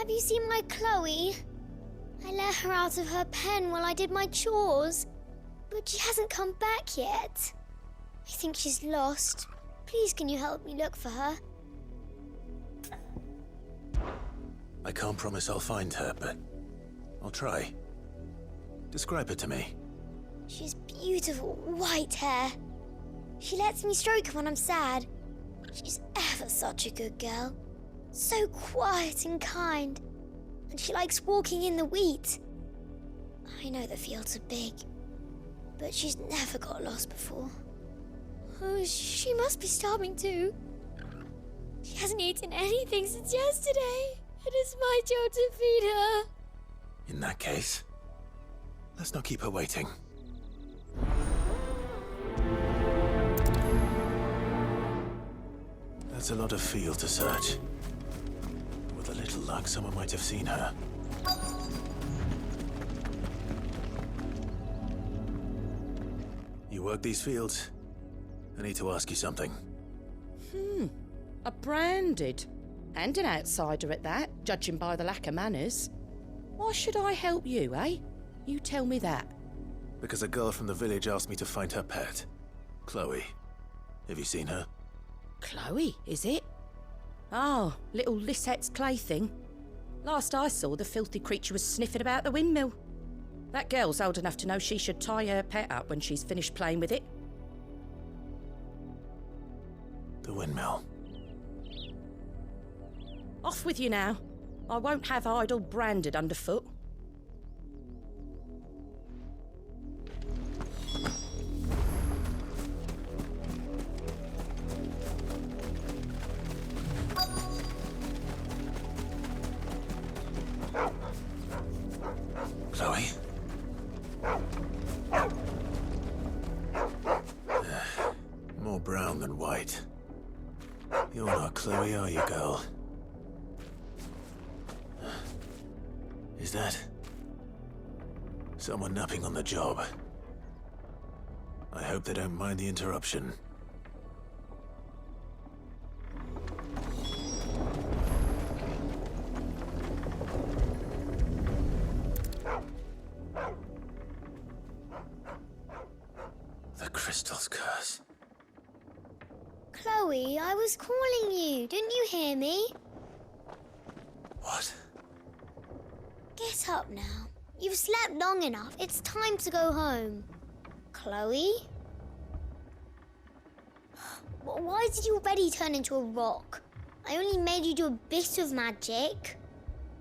Have you seen my Chloe? I let her out of her pen while I did my chores, but she hasn't come back yet. I think she's lost. Please, can you help me look for her? I can't promise I'll find her, but I'll try. Describe her to me. She has beautiful white hair. She lets me stroke her when I'm sad. She's ever such a good girl. So quiet and kind. And she likes walking in the wheat. I know the fields are big, but she's never got lost before. Oh, she must be starving too. She hasn't eaten anything since yesterday. It is my job to feed her. In that case, let's not keep her waiting. That's a lot of field to search. With a little luck, someone might have seen her. You work these fields? I need to ask you something. A branded. And an outsider at that, judging by the lack of manners. Why should I help you, eh? You tell me that. Because a girl from the village asked me to find her pet, Chloe. Have you seen her? Chloe, is it? Oh, little Lisette's plaything. Last I saw, the filthy creature was sniffing about the windmill. That girl's old enough to know she should tie her pet up when she's finished playing with it. The windmill. Off with you now. I won't have idle branded underfoot. Chloe? More brown than white. You're not Chloe, are you, girl? Is that someone napping on the job? I hope they don't mind the interruption. The crystal's curse. Chloe, I was calling you. Didn't you hear me? What? Get up now. You've slept long enough. It's time to go home. Chloe? Why did you already turn into a rock? I only made you do a bit of magic.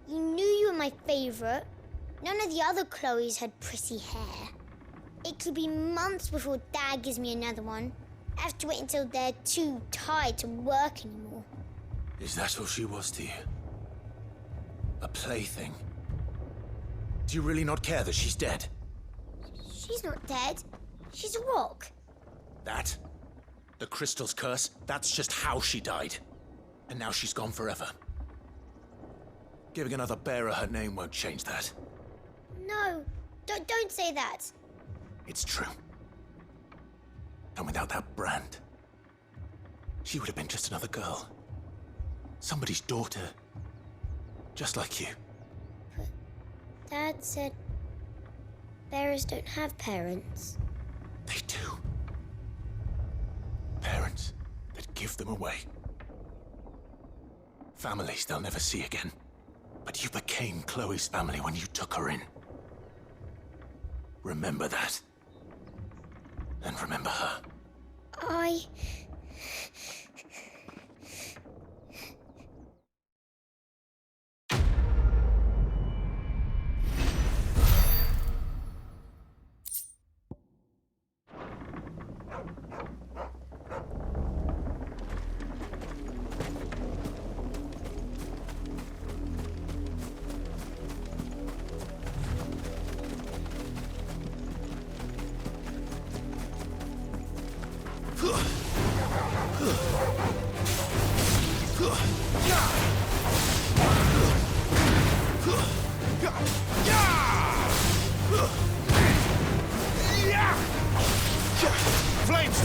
You knew you were my favourite. None of the other Chloes had pretty hair. It could be months before Dad gives me another one. I have to wait until they're too tired to work anymore. Is that all she was to you? A plaything? Do you really not care that she's dead? She's not dead. She's a rock. That? The crystal's curse? That's just how she died. And now she's gone forever. Giving another bearer her name won't change that. No, don't say that. It's true. And without that brand, she would have been just another girl. Somebody's daughter. Just like you. But Dad said bearers don't have parents. They do. Parents that give them away. Families they'll never see again. But you became Chloe's family when you took her in. Remember that. And remember her. Flames!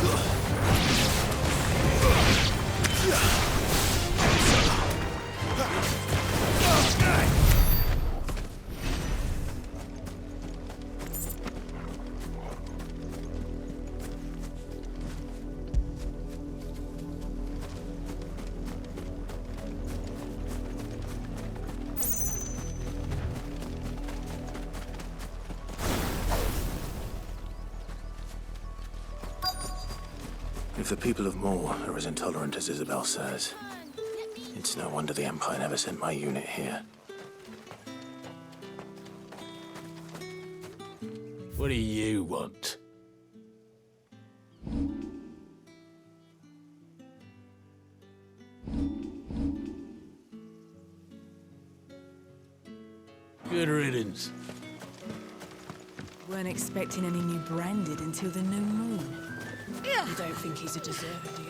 If the people of Moor are as intolerant as Isabel says, it's no wonder the Empire never sent my unit here. What do you want? Good riddance. Weren't expecting any new branded until the new moon. You don't think he's a deserter, do you?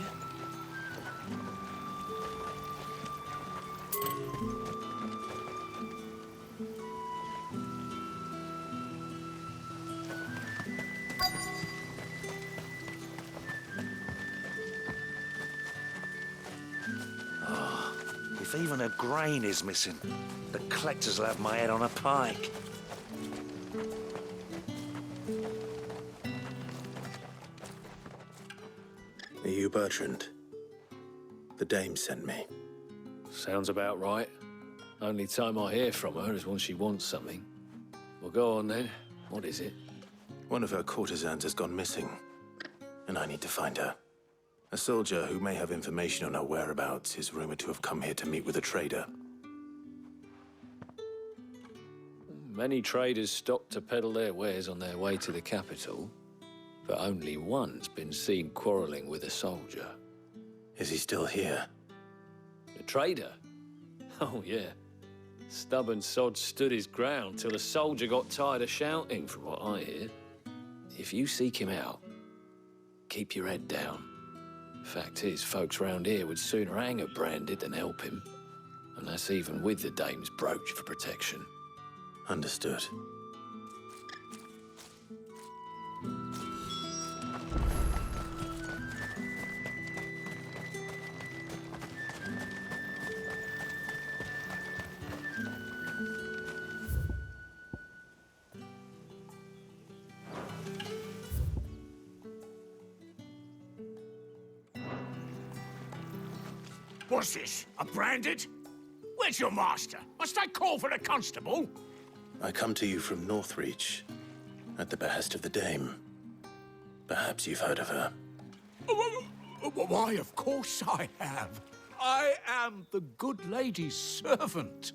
If even a grain is missing, the collectors will have my head on a pike. Are you Bertrand? The dame sent me. Sounds about right. Only time I hear from her is when she wants something. Well, go on then. What is it? One of her courtesans has gone missing, and I need to find her. A soldier who may have information on her whereabouts is rumored to have come here to meet with a trader. Many traders stop to peddle their wares on their way to the capital, but only one's been seen quarreling with a soldier. Is he still here? The trader? Oh, yeah. Stubborn sod stood his ground till the soldier got tired of shouting, from what I hear. If you seek him out, keep your head down. Fact is, folks round here would sooner hang a branded than help him. And that's even with the dame's brooch for protection. Understood. What's this? A branded? Where's your master? Must I call for a constable? I come to you from Northreach, at the behest of the dame. Perhaps you've heard of her. Why, of course I have. I am the good lady's servant.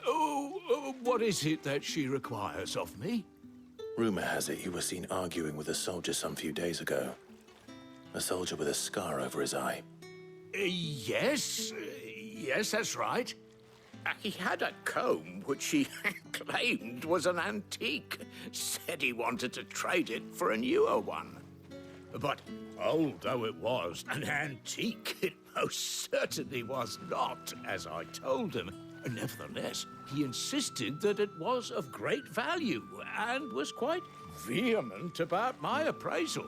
Oh, what is it that she requires of me? Rumor has it you were seen arguing with a soldier some few days ago. A soldier with a scar over his eye. Yes, that's right. He had a comb which he claimed was an antique. Said he wanted to trade it for a newer one. But old though it was, an antique it most certainly was not, as I told him. Nevertheless, he insisted that it was of great value and was quite vehement about my appraisal.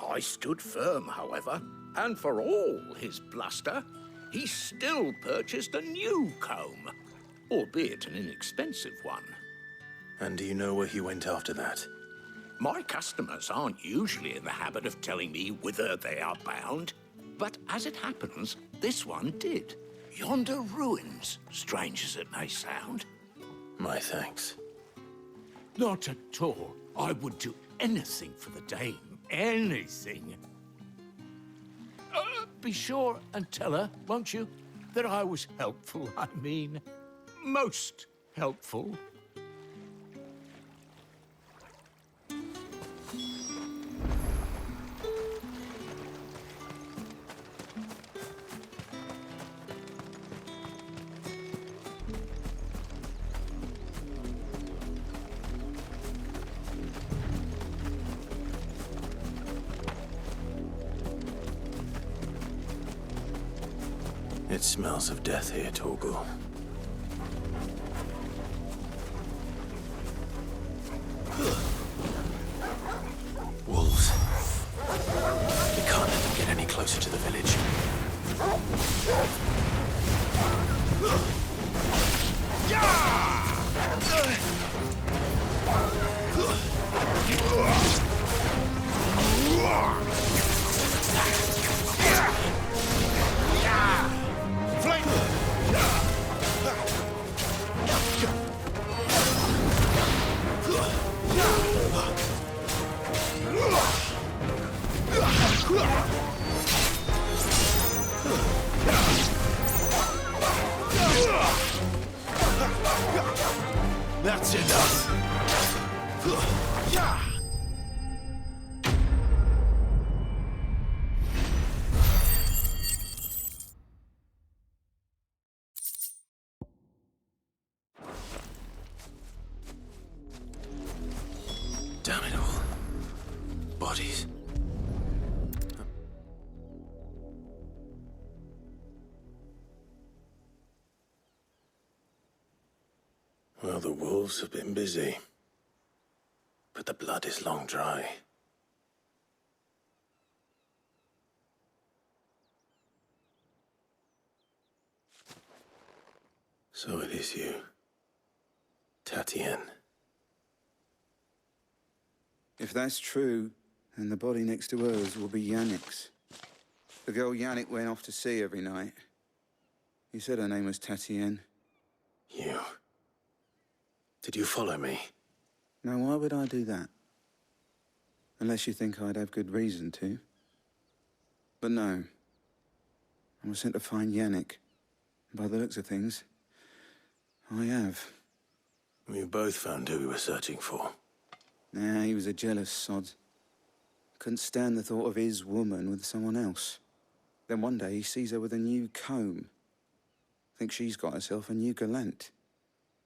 I stood firm, however, and for all his bluster, he still purchased a new comb, albeit an inexpensive one. And do you know where he went after that? My customers aren't usually in the habit of telling me whither they are bound, but as it happens, this one did. Yonder ruins, strange as it may sound. My thanks. Not at all. I would do anything for the dame. Anything. Be sure and tell her, won't you, that I was helpful. I mean, most helpful. It smells of death here, Torgal. Wolves. We can't let them get any closer to the village. That's enough! Yeah! Damn it all. Bodies. Well, the wolves have been busy. But the blood is long dry. So it is you, Tatienne. If that's true, then the body next to hers will be Yannick's. The girl Yannick went off to see every night. He said her name was Tatienne. You. Did you follow me? Now, why would I do that? Unless you think I'd have good reason to. But no. I was sent to find Yannick. By the looks of things, I have. We both found who we were searching for. Nah, he was a jealous sod. Couldn't stand the thought of his woman with someone else. Then one day he sees her with a new comb. Thinks she's got herself a new gallant.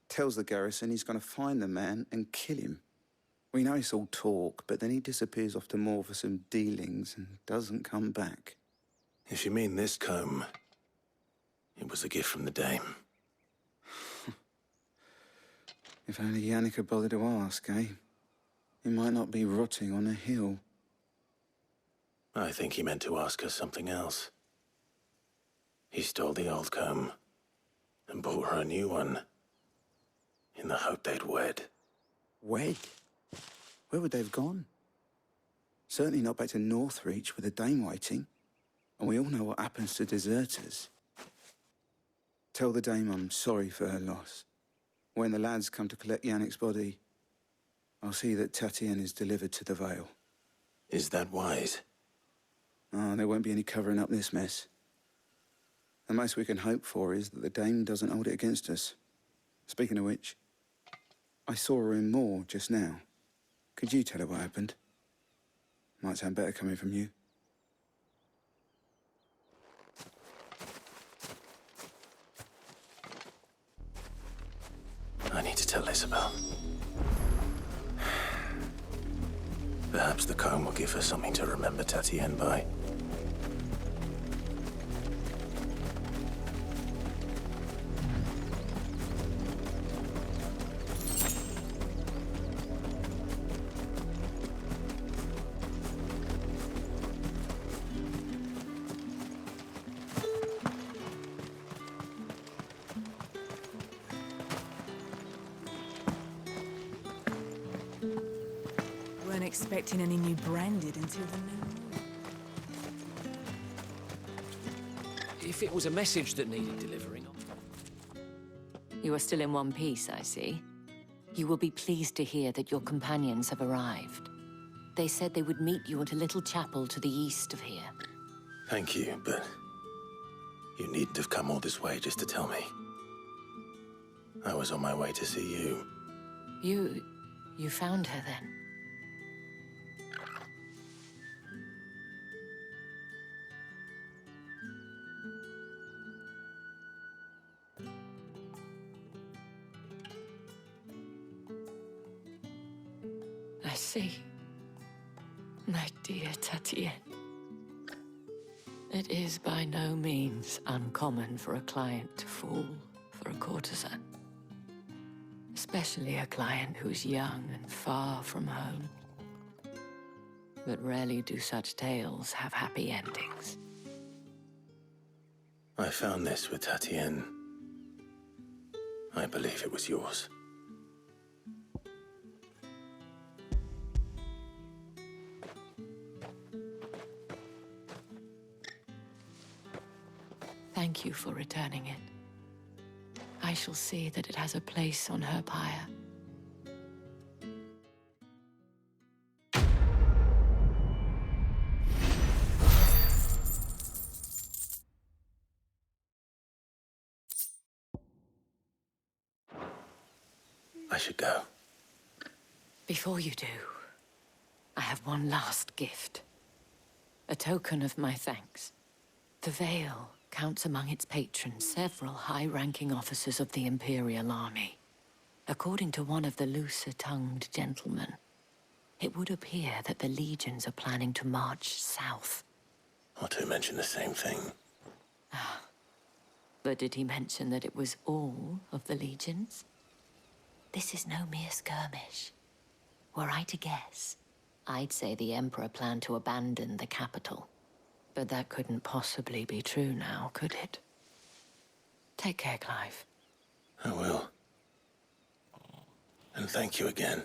Tells the garrison he's going to find the man and kill him. We know it's all talk, but then he disappears off to Moor for some dealings and doesn't come back. If you mean this comb, it was a gift from the dame. If only Yannick had bothered to ask, eh? He might not be rotting on a hill. I think he meant to ask her something else. He stole the old comb and bought her a new one in the hope they'd wed. Wed? Where would they have gone? Certainly not back to Northreach with a dame waiting. And we all know what happens to deserters. Tell the dame I'm sorry for her loss. When the lads come to collect Yannick's body, I'll see that Tatienne is delivered to the Vale. Is that wise? Oh, there won't be any covering up this mess. The most we can hope for is that the dame doesn't hold it against us. Speaking of which, I saw her in Moor just now. Could you tell her what happened? Might sound better coming from you. I need to tell Isabel. Perhaps the comb will give her something to remember Tatienne by. Weren't expecting any new branded until the new moon. If it was a message that needed delivering... You are still in one piece, I see. You will be pleased to hear that your companions have arrived. They said they would meet you at a little chapel to the east of here. Thank you, but you needn't have come all this way just to tell me. I was on my way to see you. You found her then? I see. My dear Tatienne. It is by no means uncommon for a client to fall for a courtesan. Especially a client who's young and far from home. But rarely do such tales have happy endings. I found this with Tatienne. I believe it was yours. Thank you for returning it. I shall see that it has a place on her pyre. I should go. Before you do, I have one last gift. A token of my thanks. The Vale counts among its patrons several high-ranking officers of the Imperial Army. According to one of the looser-tongued gentlemen, it would appear that the legions are planning to march south. Or to mention the same thing. But did he mention that it was all of the legions? This is no mere skirmish. Were I to guess, I'd say the Emperor planned to abandon the capital. But that couldn't possibly be true now, could it? Take care, Clive. I will. And thank you again.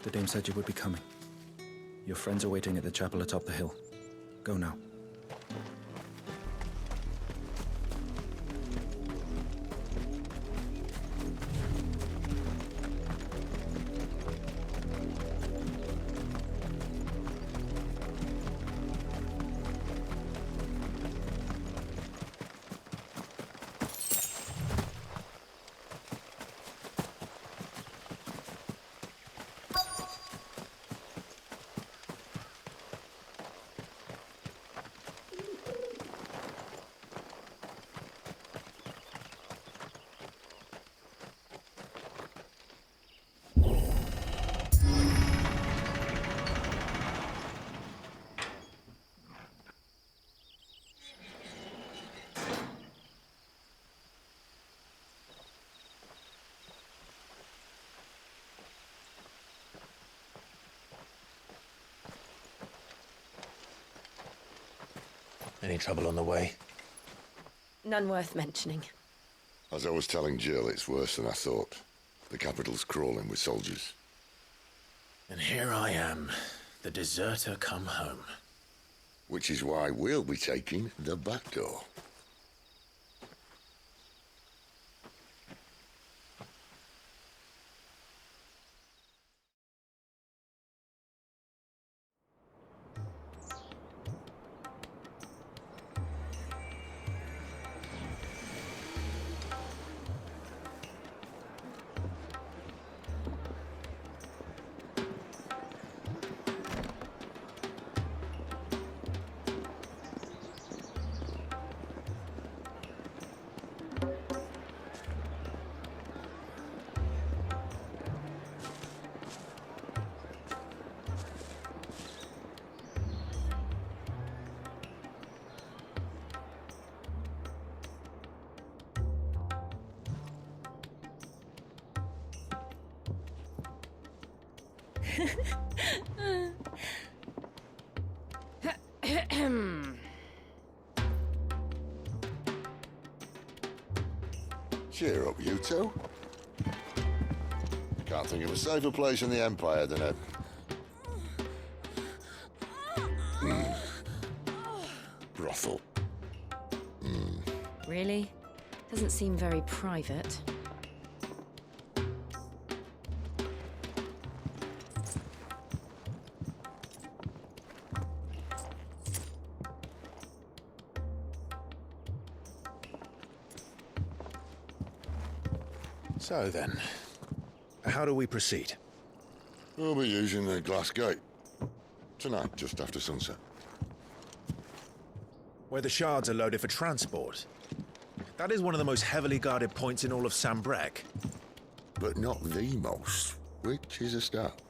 The dame said you would be coming. Your friends are waiting at the chapel atop the hill. Go now. Any trouble on the way? None worth mentioning. As I was telling Jill, it's worse than I thought. The capital's crawling with soldiers. And here I am, the deserter come home. Which is why we'll be taking the back door. Cheer up, you two. Can't think of a safer place in the Empire than a... brothel. Really? Doesn't seem very private. So then, how do we proceed? We'll be using the glass gate. Tonight, just after sunset. Where the shards are loaded for transport. That is one of the most heavily guarded points in all of Sambrec. But not the most, which is a start.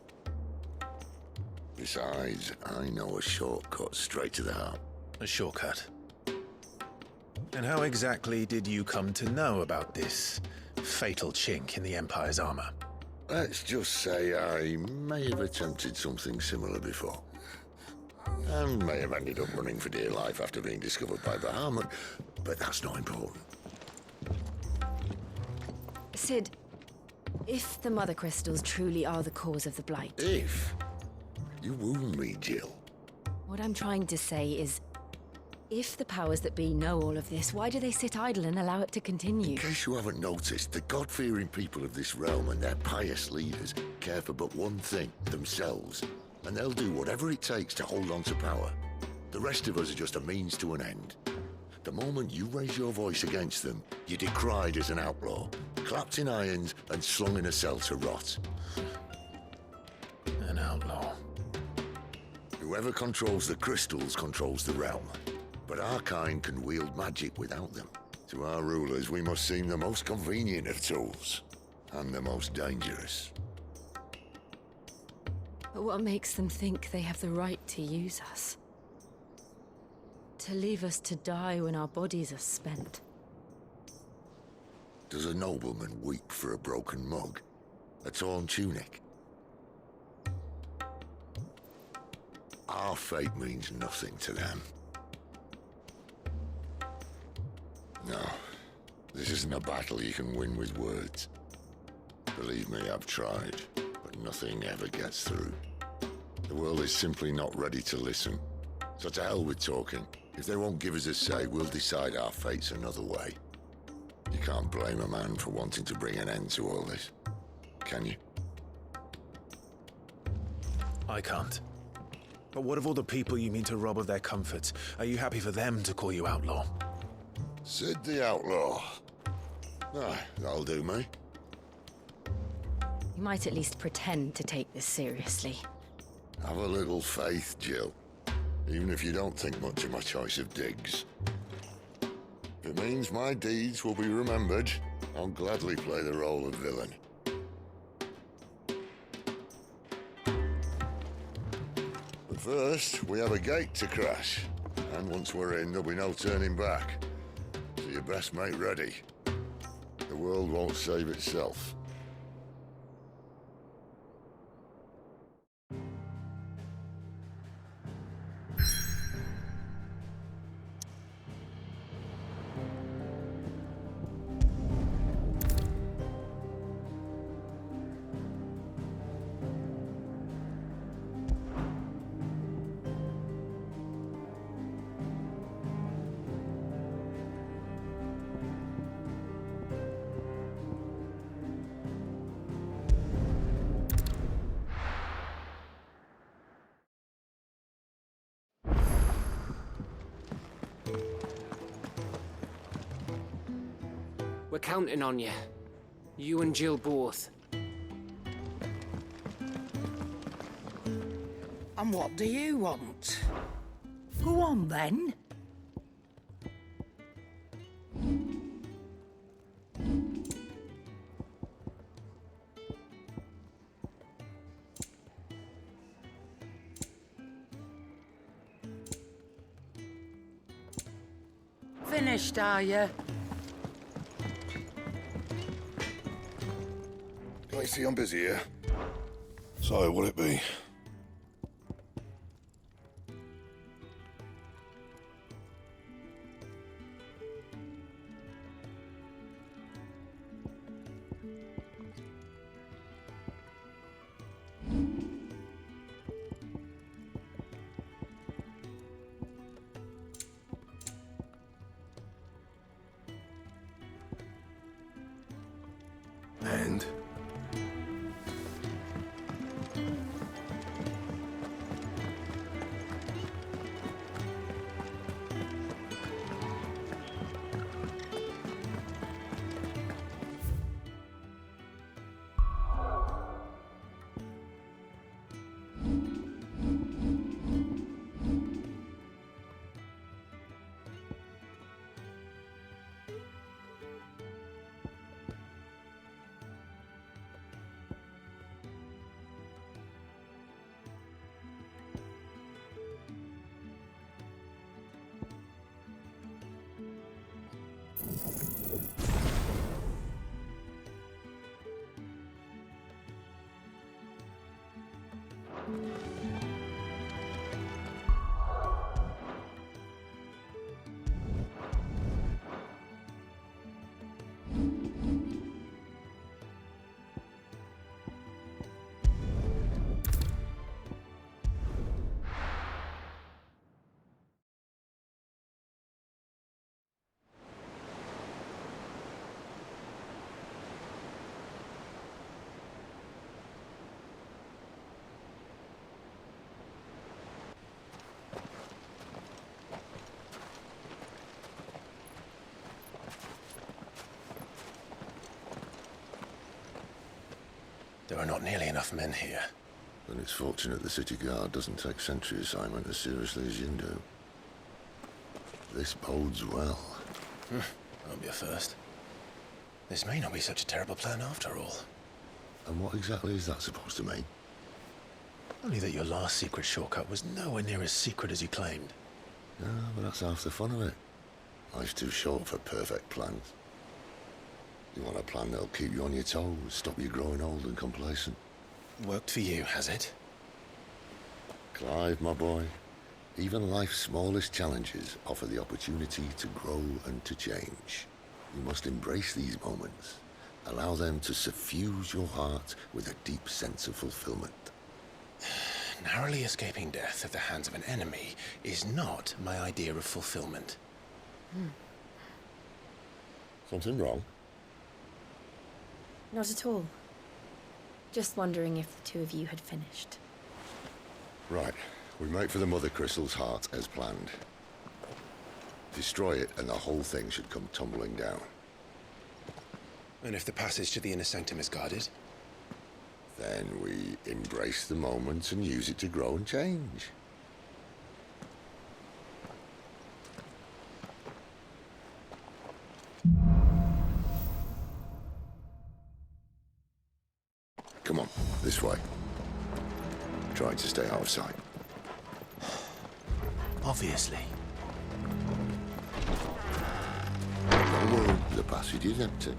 Besides, I know a shortcut straight to the heart. A shortcut. And how exactly did you come to know about this fatal chink in the Empire's armor? Let's just say I may have attempted something similar before. And may have ended up running for dear life after being discovered by Bahamut, but that's not important. Sid, if the Mother Crystals truly are the cause of the Blight... If? You wound me, Jill. What I'm trying to say is, if the powers that be know all of this, why do they sit idle and allow it to continue? In case you haven't noticed, the God-fearing people of this realm and their pious leaders care for but one thing, themselves. And they'll do whatever it takes to hold on to power. The rest of us are just a means to an end. The moment you raise your voice against them, you're decried as an outlaw, clapped in irons and slung in a cell to rot. An outlaw. Whoever controls the crystals controls the realm. But our kind can wield magic without them. To our rulers, we must seem the most convenient of tools. And the most dangerous. But what makes them think they have the right to use us? To leave us to die when our bodies are spent? Does a nobleman weep for a broken mug? A torn tunic? Our fate means nothing to them. No, this isn't a battle you can win with words. Believe me, I've tried, but nothing ever gets through. The world is simply not ready to listen. So to hell with talking. If they won't give us a say, we'll decide our fates another way. You can't blame a man for wanting to bring an end to all this, can you? I can't. But what of all the people you mean to rob of their comforts? Are you happy for them to call you outlaw? Sid the Outlaw. Aye, that'll do me. You might at least pretend to take this seriously. Have a little faith, Jill. Even if you don't think much of my choice of digs. If it means my deeds will be remembered, I'll gladly play the role of villain. But first, we have a gate to crash. And once we're in, there'll be no turning back. So you best make ready. The world won't save itself. We're counting on you. You and Jill both. And what do you want? Go on, then. Finished, are you? Can I see I'm busy here? So, what'll it be? And? There are not nearly enough men here. Then it's fortunate the city guard doesn't take sentry assignment as seriously as you do. This bodes well. Won't be a first. This may not be such a terrible plan after all. And what exactly is that supposed to mean? Only that your last secret shortcut was nowhere near as secret as you claimed. Yeah, but that's half the fun of it. Life's too short for perfect plans. You want a plan that'll keep you on your toes, stop you growing old and complacent. Worked for you, has it? Clive, my boy, even life's smallest challenges offer the opportunity to grow and to change. You must embrace these moments. Allow them to suffuse your heart with a deep sense of fulfillment. Narrowly escaping death at the hands of an enemy is not my idea of fulfillment. Something wrong? Not at all. Just wondering if the two of you had finished. Right. We make for the Mother Crystal's heart as planned. Destroy it and the whole thing should come tumbling down. And if the passage to the inner sanctum is guarded? Then we embrace the moment and use it to grow and change. Come on, this way. Try to stay out of sight. Obviously. Don't worry, the passage is empty.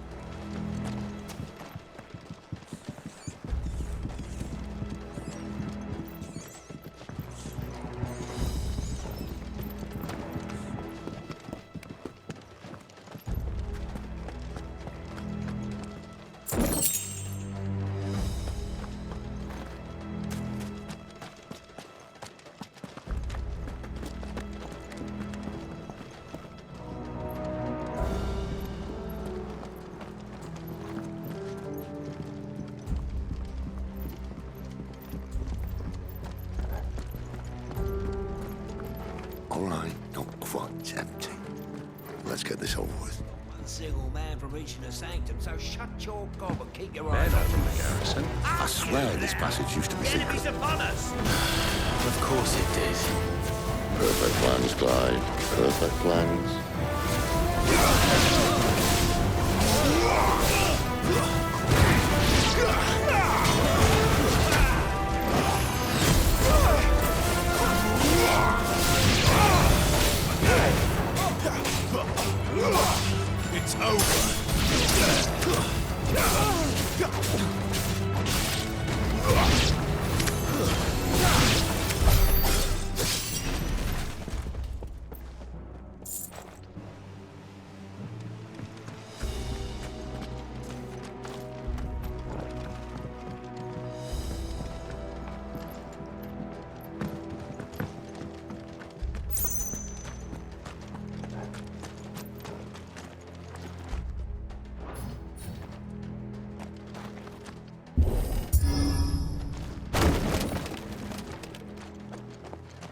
All right, not quite empty. Let's get this over with. One single man from reaching the sanctum, so shut your gob and keep your Men eyes up open. in the garrison. I swear this passage used to be The enemy's secret. upon us! Of course it did. Perfect plans, Clyde. Perfect plans. It's over!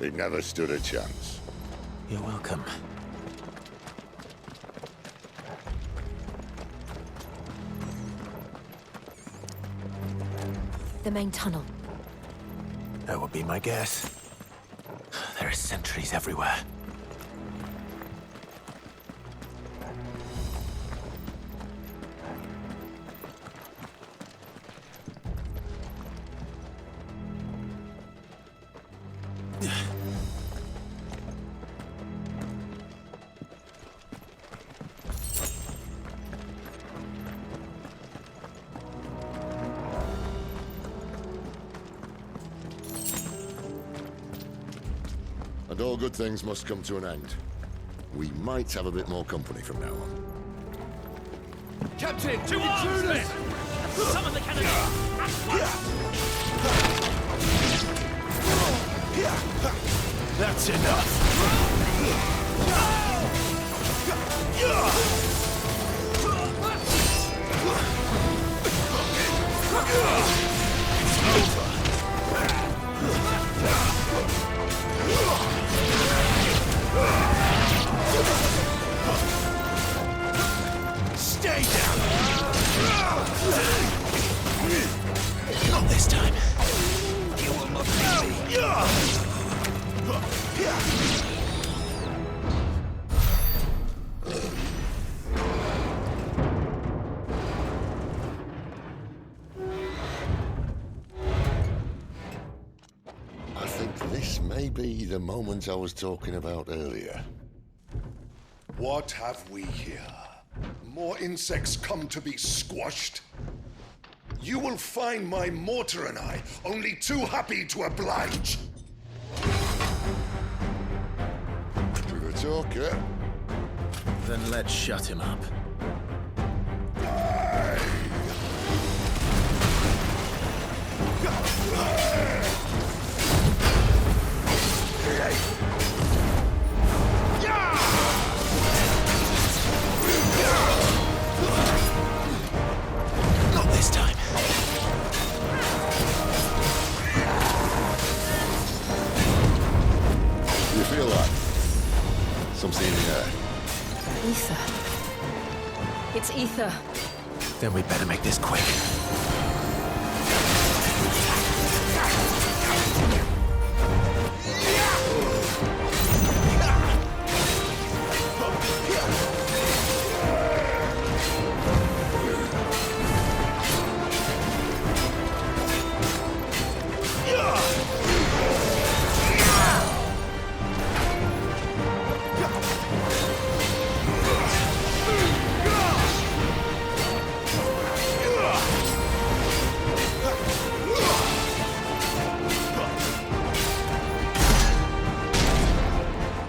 It never stood a chance. You're welcome. The main tunnel. That would be my guess. There are sentries everywhere. And all good things must come to an end. We might have a bit more company from now on. Captain! To arms! Summon the cannon! That's enough. Stay down! Not this time. You will not beat me. I think this may be the moment I was talking about earlier. What have we here? More insects come to be squashed? You will find my mortar and I only too happy to oblige. With a talker. Then let's shut him up. Not this time. You feel that? Something in the air. Ether. It's ether. Then we better make this quick.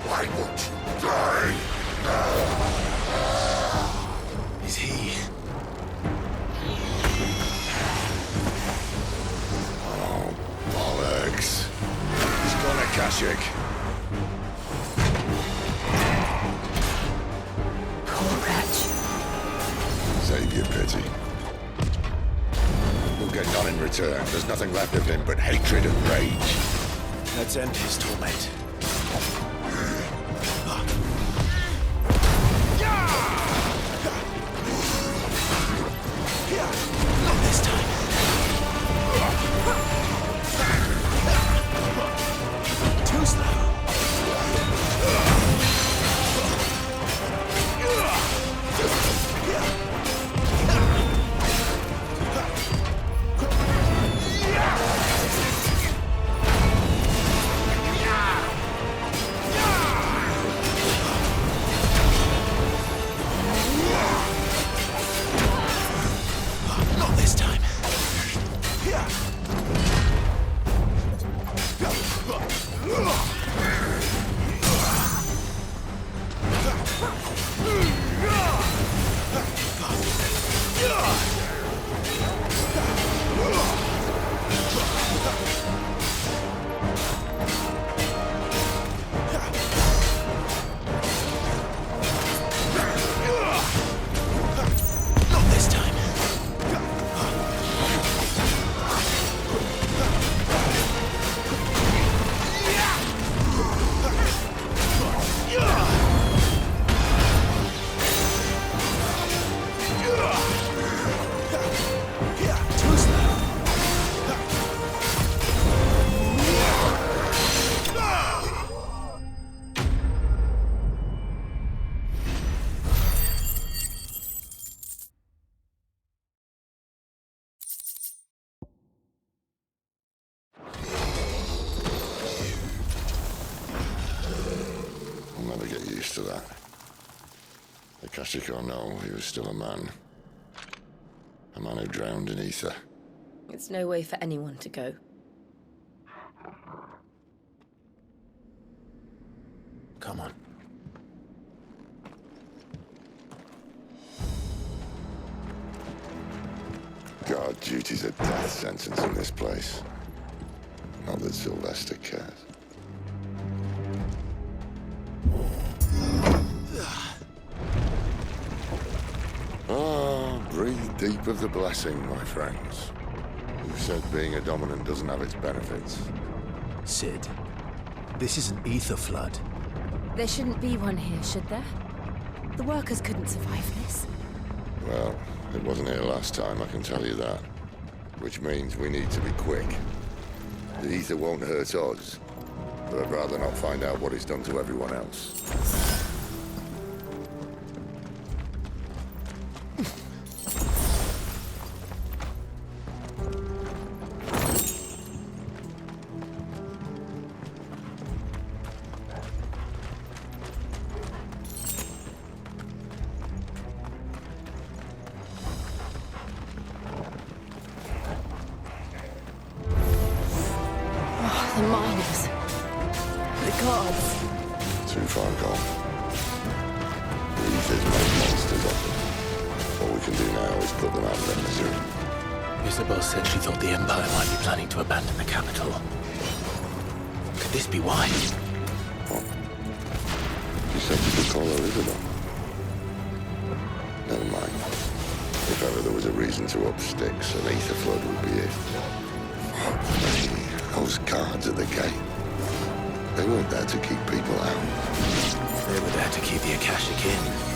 Why won't you die now? Is he? Oh, bollocks. He's gone Akashic. Poor wretch. Save your pity. We'll get none in return. There's nothing left of him but hatred and rage. Let's end his torment. Not this time. Too slow. Not this time. Not this time. Too slow. I'll never get used to that. Akashic or no, he was still a man. A man who drowned in ether. It's no way for anyone to go. Come on. Guard duty's a death sentence in this place. Not that Sylvester cares. Breathe deep of the blessing, my friends. Who said being a dominant doesn't have its benefits? Sid, this is an ether flood. There shouldn't be one here, should there? The workers couldn't survive this. Well, it wasn't here last time, I can tell you that. Which means we need to be quick. The ether won't hurt us, but I'd rather not find out what it's done to everyone else. The miners. The gods. Too far gone. The ether's made monsters of them. All we can do now is put them out of their misery. Isabel said she thought the Empire might be planning to abandon the capital. Could this be why? What? She said you could call her Isabel. Never mind. If ever there was a reason to up sticks, an ether flood would be it. Those guards at the gate. They weren't there to keep people out. They were there to keep the Akashic in.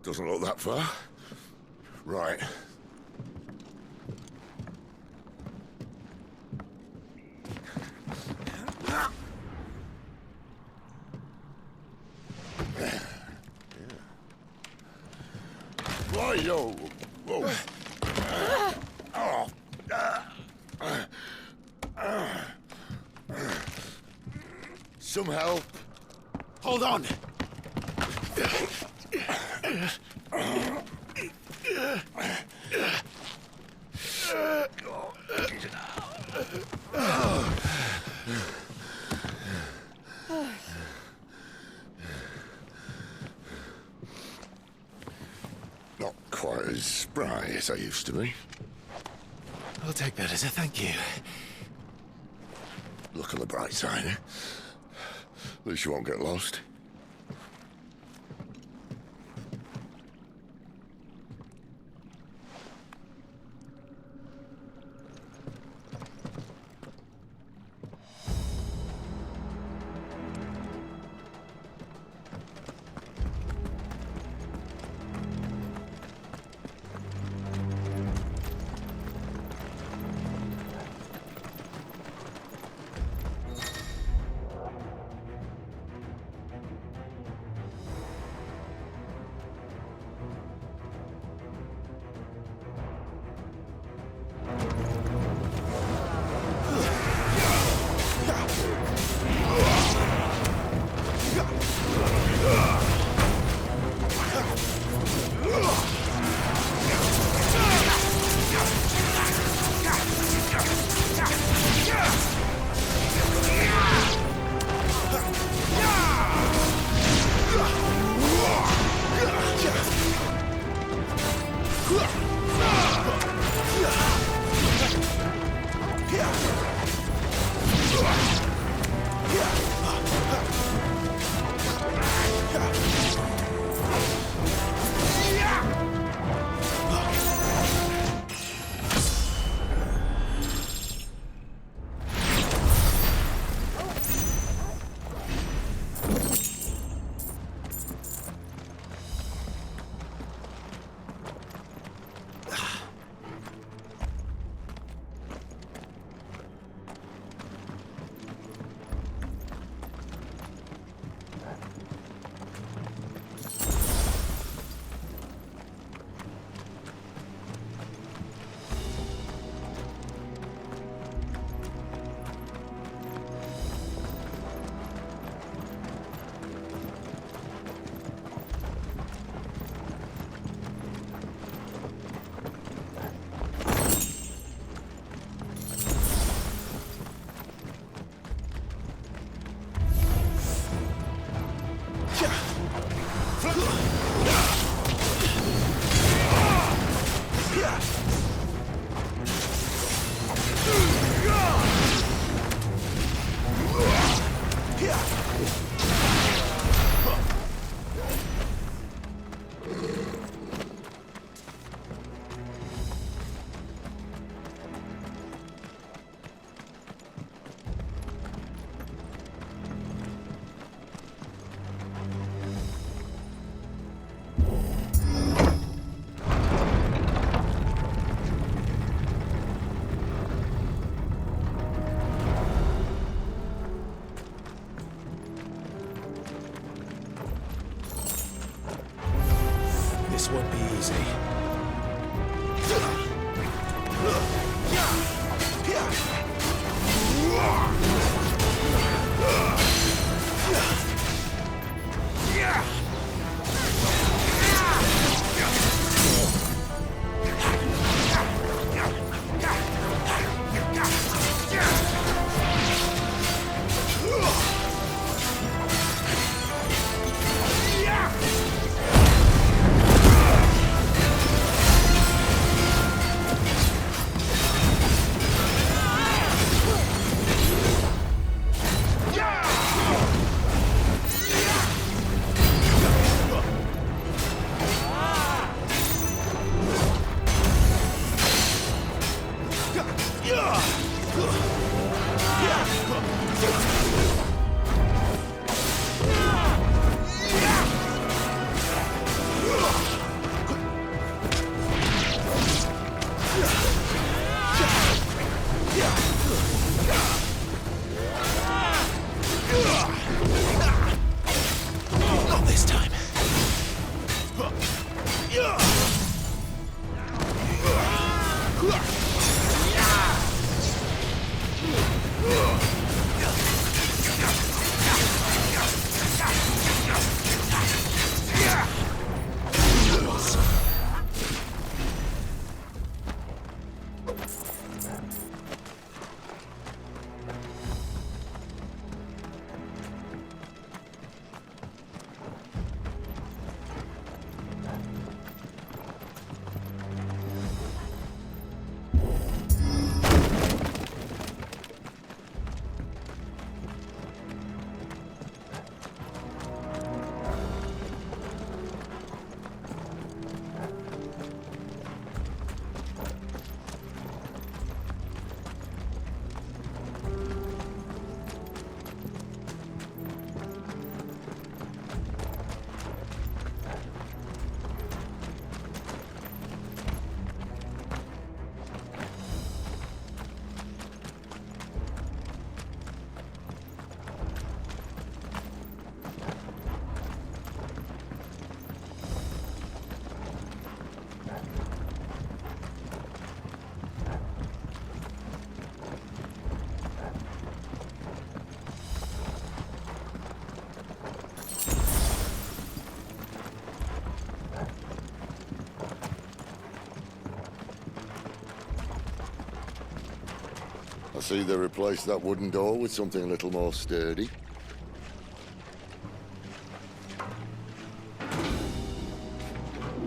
Doesn't look that far. Right. Right-yo. Whoa. Some help. Hold on! Not quite as spry as I used to be. I'll take that as a thank you. Look on the bright side, eh? At least you won't get lost. This won't be easy. Not this time. I see they replaced that wooden door with something a little more sturdy.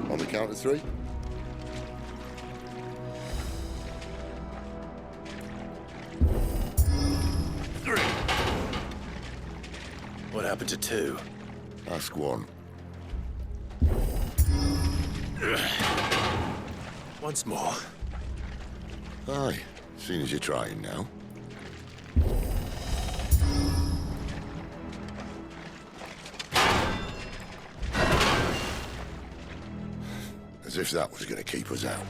On the count of three. What happened to two? Ask one. Once more. Aye, seeing as you're trying now. As if that was going to keep us out.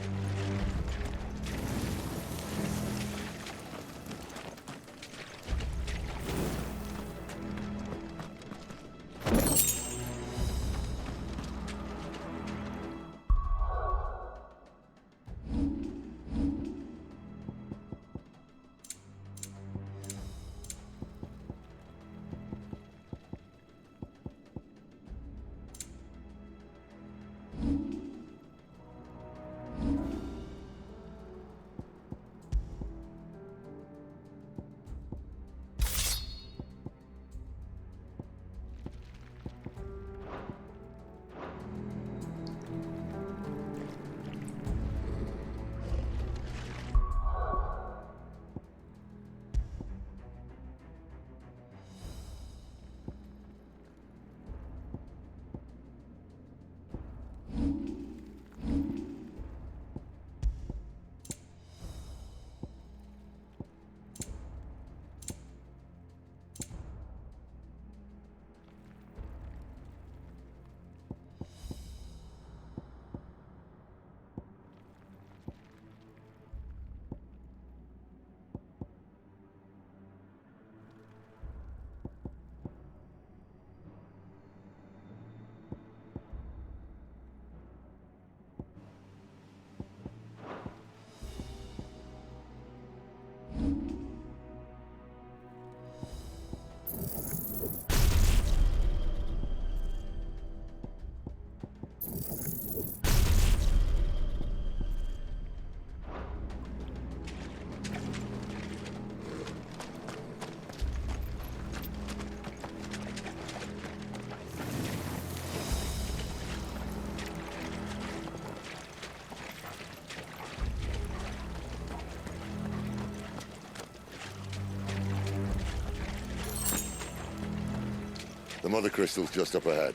The mother crystal's just up ahead.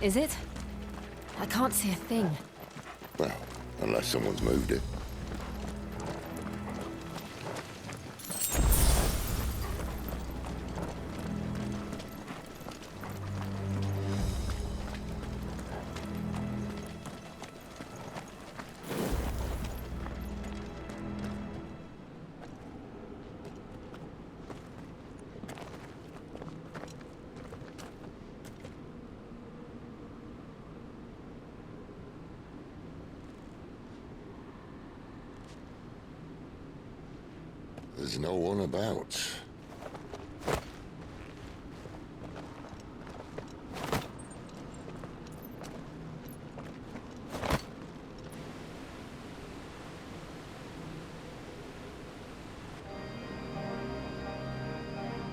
Is it? I can't see a thing. Well, unless someone's moved it. There's no one about.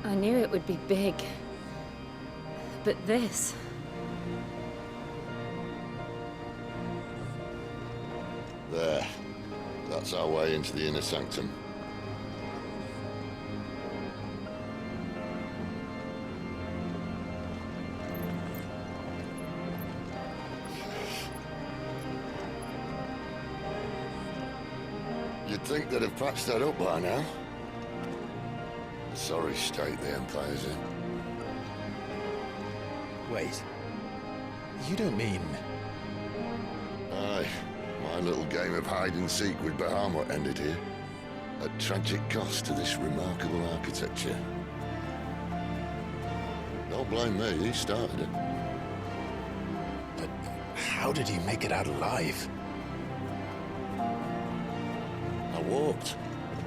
I knew it would be big. But this... There. That's our way into the inner sanctum. You'd think they'd have patched that up by now. Sorry state the Empire's in. Wait. You don't mean... Aye. My little game of hide-and-seek with Bahamut ended here. At tragic cost to this remarkable architecture. Don't blame me, he started it. But how did he make it out alive? I walked.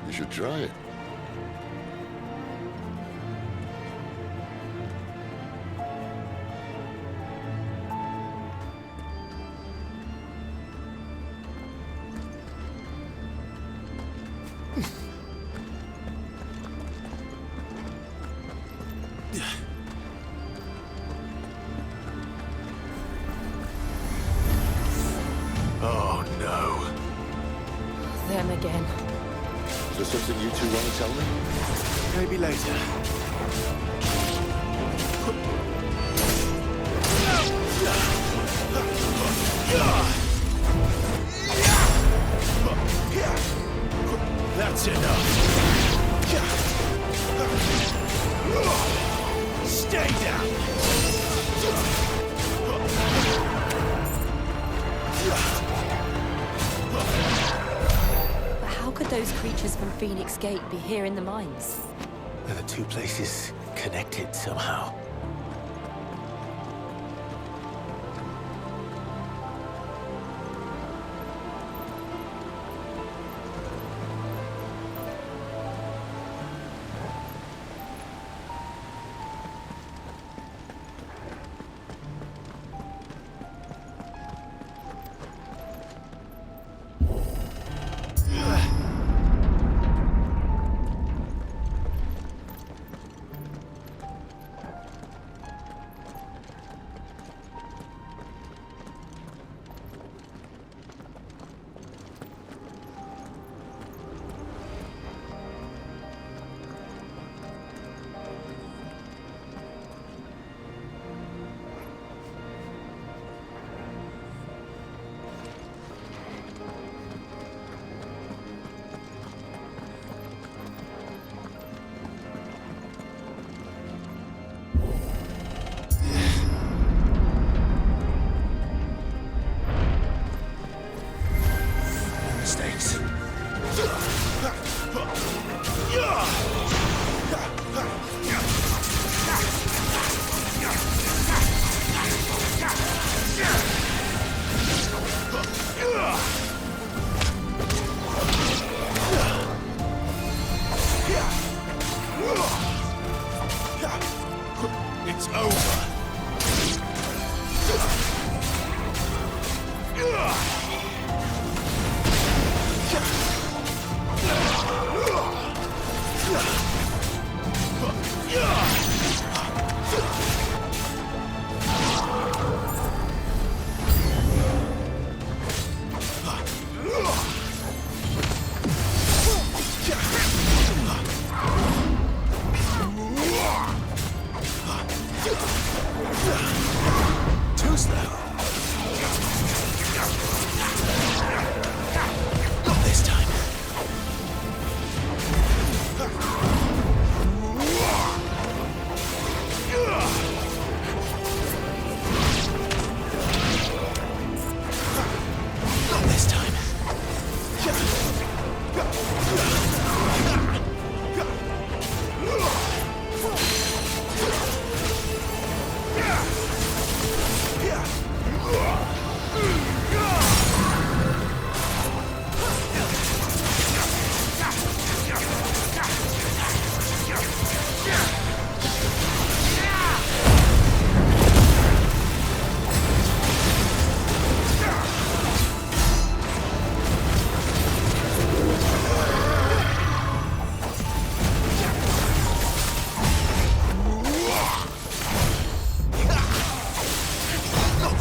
You should try it. Oh no. Them again. Is there something you two want to tell me? Maybe later. That's enough. Stay down. But how could those creatures from Phoenix Gate be here in the mines? Are the two places connected somehow?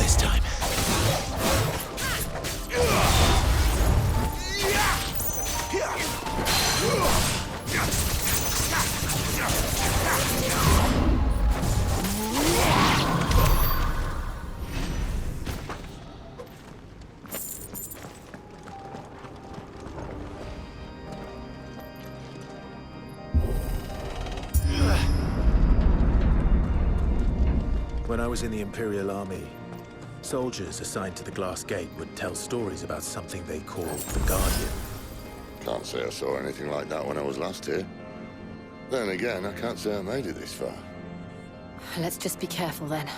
this time. When I was in the Imperial Army, soldiers assigned to the Glass Gate would tell stories about something they called the Guardian. Can't say I saw anything like that when I was last here. Then again, I can't say I made it this far. Let's just be careful then.